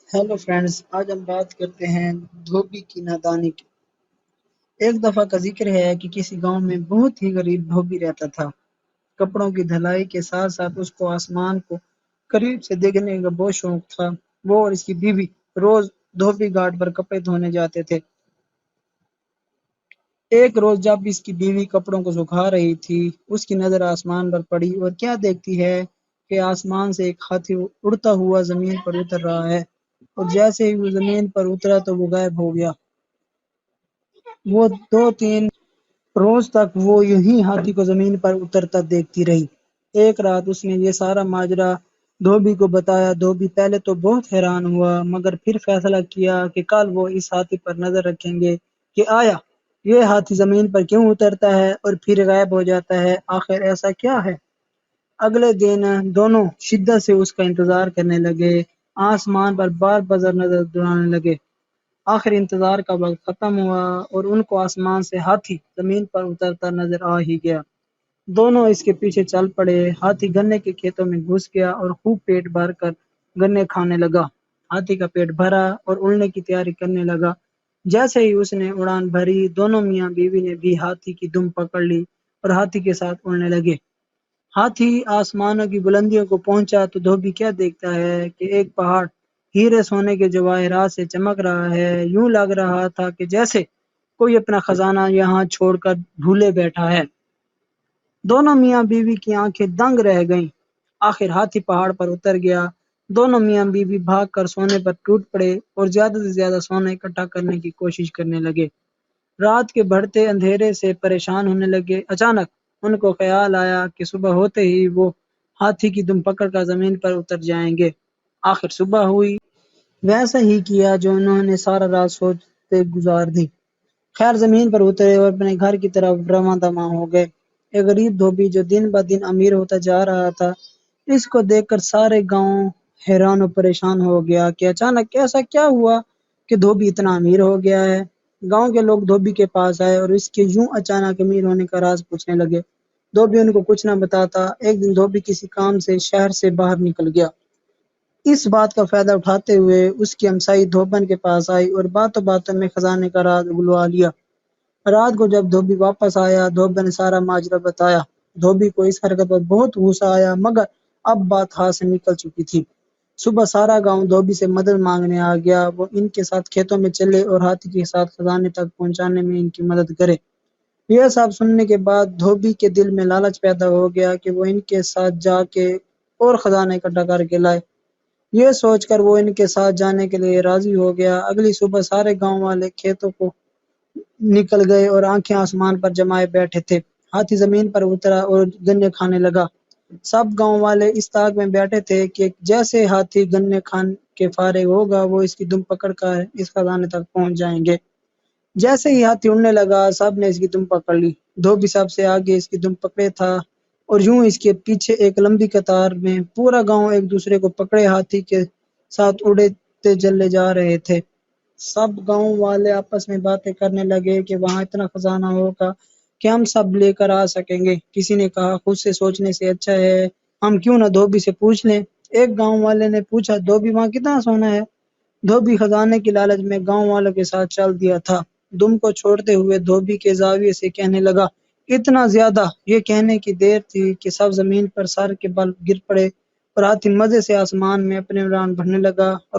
Hello friends, आज हम बात करते हैं धोबी की नादानी की। एक दफा का जिक्र है कि किसी गांव में बहुत ही गरीब धोबी रहता था। कपड़ों की धुलाई के साथ साथ उसको आसमान को करीब से देखने का बहुत शौक था। वो और इसकी बीवी रोज धोबी घाट पर कपड़े धोने जाते थे। एक रोज जब इसकी बीवी कपड़ों को सुखा रही थी, उसकी नजर आसमान पर पड़ी और क्या देखती है कि आसमान से एक हाथी उड़ता हुआ जमीन पर उतर रहा है। और जैसे ही वो जमीन पर उतरा तो वो गायब हो गया। वो 2-3 रोज तक वो यूं ही हाथी को जमीन पर उतरता देखती रही। एक रात उसने ये सारा माजरा धोबी को बताया। धोबी पहले तो बहुत हैरान हुआ, मगर फिर फैसला किया कि कल वो इस हाथी पर नजर रखेंगे कि आया ये हाथी जमीन पर क्यों उतरता है और फिर गायब हो जाता है, आखिर ऐसा क्या है। अगले दिन दोनों शिद्दत से उसका इंतजार करने लगे। आसमान पर बार बार नजर दौड़ाने लगे। आखिर इंतजार का वक्त खत्म हुआ और उनको आसमान से हाथी जमीन पर उतरता नजर आ ही गया। दोनों इसके पीछे चल पड़े। हाथी गन्ने के खेतों में घुस गया और खूब पेट भर कर गन्ने खाने लगा। हाथी का पेट भरा और उड़ने की तैयारी करने लगा। जैसे ही उसने उड़ान भरी, दोनों मियाँ बीवी ने भी हाथी की दुम पकड़ ली और हाथी के साथ उड़ने लगे। हाथी आसमानों की बुलंदियों को पहुंचा तो धोबी क्या देखता है कि एक पहाड़ हीरे सोने के जवाहरात से चमक रहा है। यूं लग रहा था कि जैसे कोई अपना खजाना यहाँ छोड़कर भूले बैठा है। दोनों मियाँ बीवी की आंखें दंग रह गईं। आखिर हाथी पहाड़ पर उतर गया। दोनों मियाँ बीवी भागकर सोने पर टूट पड़े और ज्यादा से ज्यादा सोना इकट्ठा करने की कोशिश करने लगे। रात के बढ़ते अंधेरे से परेशान होने लगे। अचानक उनको ख्याल आया कि सुबह होते ही वो हाथी की दुम पकड़कर जमीन पर उतर जाएंगे। आखिर सुबह हुई। वैसा ही किया जो उन्होंने सारा रात सोचते गुजार दी। खैर जमीन पर उतरे और अपने घर की तरफ रवां दवा हो गए। एक गरीब धोबी जो दिन ब दिन अमीर होता जा रहा था, इसको देखकर सारे गांव हैरान और परेशान हो गया कि अचानक ऐसा क्या हुआ कि धोबी इतना अमीर हो गया है। गांव के लोग धोबी के पास आए और इसके यूं अचानक अमीर होने का राज पूछने लगे। धोबी उनको कुछ न बताता। एक दिन धोबी किसी काम से शहर से बाहर निकल गया। इस बात का फायदा उठाते हुए उसकी हमसाई धोबन के पास आई और बातों बातों में खजाने का राज उगलवा लिया। रात को जब धोबी वापस आया, धोबन ने सारा माजरा बताया। धोबी को इस हरकत पर बहुत गुस्सा आया, मगर अब बात हाथ से निकल चुकी थी। सुबह सारा गांव धोबी से मदद मांगने आ गया। वो इनके साथ खेतों में चले और हाथी के साथ खजाने तक पहुंचाने में इनकी मदद करे। यह सब सुनने के बाद धोबी के दिल में लालच पैदा हो गया कि वो इनके साथ जाके और खजाना इकट्ठा करके लाए। ये सोचकर वो इनके साथ जाने के लिए राजी हो गया। अगली सुबह सारे गांव वाले खेतों को निकल गए और आंखें आसमान पर जमाए बैठे थे। हाथी जमीन पर उतरा और गन्ने खाने लगा। सब गांव वाले इस ताक में बैठे थे कि जैसे हाथी गन्ने खान के फारिग होगा, वो इसकी दुम पकड़ कर इस खजाने तक पहुंच जाएंगे। जैसे ही हाथी उड़ने लगा, सब ने इसकी दुम पकड़ ली। धोबी सबसे आगे इसकी दुम पकड़े था और यूं इसके पीछे एक लंबी कतार में पूरा गांव एक दूसरे को पकड़े हाथी के साथ उड़ते चले जा रहे थे। सब गांव वाले आपस में बातें करने लगे कि वहां इतना खजाना होगा कि हम सब लेकर आ सकेंगे। किसी ने कहा खुद से सोचने से अच्छा है हम क्यों ना धोबी से पूछ लें। एक गांव वाले ने पूछा, धोबी वहां कितना सोना है। धोबी खजाने की लालच में गांव वालों के साथ चल दिया था। दुम को छोड़ते हुए धोबी के जाविये से कहने लगा, इतना ज्यादा। ये कहने की देर थी कि सब जमीन पर सर के बल गिर पड़े और हाथी मजे से आसमान में अपने उड़ान भरने लगा।